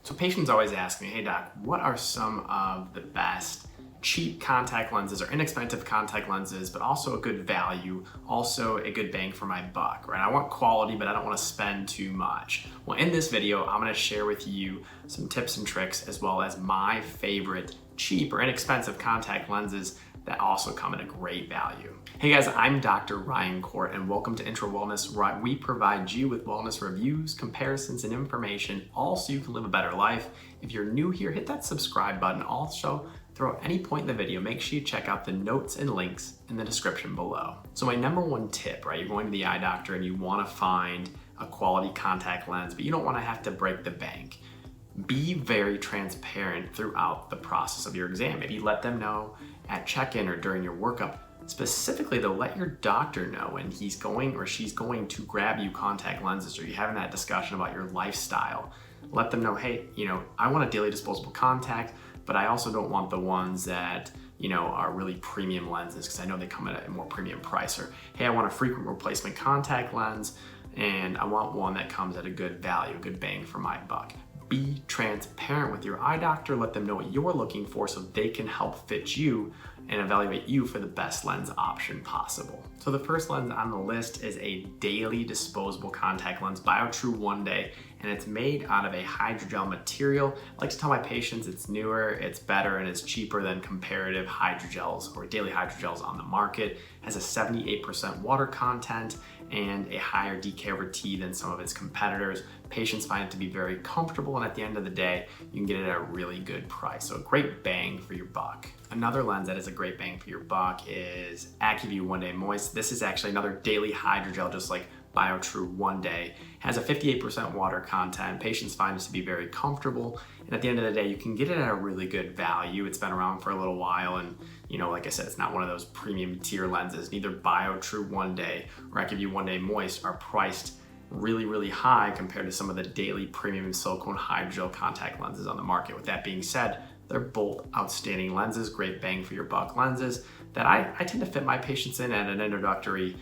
So patients always ask me, hey doc, what are some of the best cheap contact lenses or inexpensive contact lenses, but also a good value, also a good bang for my buck, right? I want quality, but I don't want to spend too much. Well, in this video, I'm going to share with you some tips and tricks, as well as my favorite cheap or inexpensive contact lenses that also come at a great value. Hey guys, I'm Dr. Ryan Corte, and welcome to Intro Wellness, where we provide you with wellness reviews, comparisons, and information, all so you can live a better life. If you're new here, hit that subscribe button. Also, throughout any point in the video, make sure you check out the notes and links in the description below. So my number one tip, right? You're going to the eye doctor and you want to find a quality contact lens, but you don't want to have to break the bank. Be very transparent throughout the process of your exam. Maybe let them know at check-in or during your workup. Specifically though, let your doctor know when he's going or she's going to grab you contact lenses, or you're having that discussion about your lifestyle. Let them know, hey, I want a daily disposable contact, but I also don't want the ones that, are really premium lenses, because I know they come at a more premium price. Or, hey, I want a frequent replacement contact lens, and I want one that comes at a good value, a good bang for my buck. Be transparent with your eye doctor. Let them know what you're looking for so they can help fit you and evaluate you for the best lens option possible. So the first lens on the list is a daily disposable contact lens, Biotrue ONEday, and it's made out of a hydrogel material. I like to tell my patients it's newer, it's better, and it's cheaper than comparative hydrogels or daily hydrogels on the market. It has a 78% water content and a higher DK over T than some of its competitors. Patients find it to be very comfortable, and at the end of the day, you can get it at a really good price. So a great bang for your buck. Another lens that is a great bang for your buck is Acuvue ONEday Moist. This is actually another daily hydrogel, just like Biotrue ONEday. Has a 58% water content. Patients find it to be very comfortable, and at the end of the day, you can get it at a really good value. It's been around for a little while, and like I said, it's not one of those premium tier lenses. Neither Biotrue ONEday or Acuvue ONEday Moist are priced really high compared to some of the daily premium silicone hydrogel contact lenses on the market. With that being said, they're both outstanding lenses, great bang for your buck lenses that I tend to fit my patients in at an introductory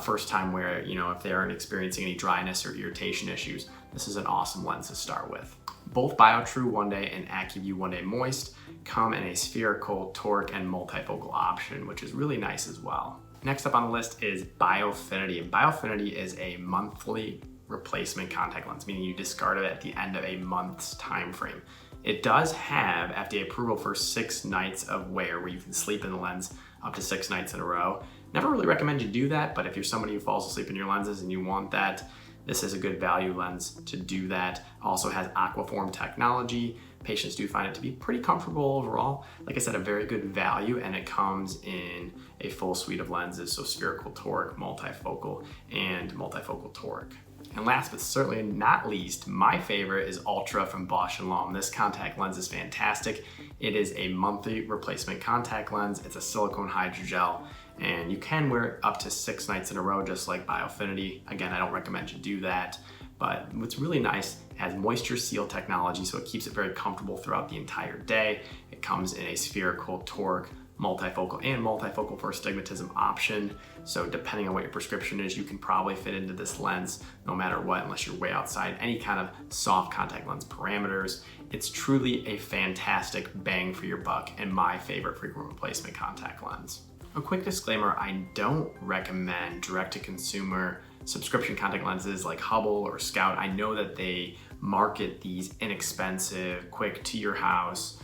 first time where, if they aren't experiencing any dryness or irritation issues, this is an awesome lens to start with. Both Biotrue ONEday and Acuvue ONEday Moist come in a spherical, toric, and multifocal option, which is really nice as well. Next up on the list is Biofinity, and Biofinity is a monthly replacement contact lens, meaning you discard it at the end of a month's time frame. It does have FDA approval for 6 nights of wear, where you can sleep in the lens up to 6 nights in a row. Never really recommend you do that, but if you're somebody who falls asleep in your lenses and you want that, this is a good value lens to do that. Also has aquaform technology. Patients do find it to be pretty comfortable overall. Like I said, a very good value, and it comes in a full suite of lenses, so spherical toric, multifocal, and multifocal toric. And last but certainly not least, my favorite is Ultra from Bausch & Lomb. This contact lens is fantastic. It is a monthly replacement contact lens. It's a silicone hydrogel, and you can wear it up to 6 nights in a row, just like Biofinity. Again, I don't recommend you do that, but what's really nice, it has moisture seal technology, so it keeps it very comfortable throughout the entire day. It comes in a spherical, toric, multifocal, and multifocal for astigmatism option. So depending on what your prescription is, you can probably fit into this lens no matter what, unless you're way outside any kind of soft contact lens parameters. It's truly a fantastic bang for your buck and my favorite frequent replacement contact lens. A quick disclaimer, I don't recommend direct-to-consumer subscription contact lenses like Hubble or Scout. I know that they market these inexpensive, quick to your house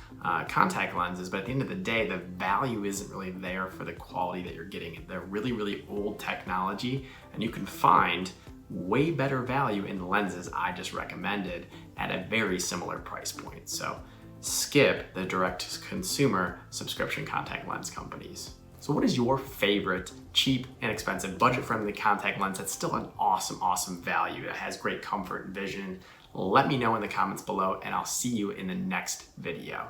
contact lenses, but at the end of the day, the value isn't really there for the quality that you're getting. They're really old technology, and you can find way better value in the lenses I just recommended at a very similar price point. So skip the direct-to-consumer subscription contact lens companies. So what is your favorite cheap, inexpensive, budget-friendly contact lens that's still an awesome value, that has great comfort and vision? Let me know in the comments below, and I'll see you in the next video.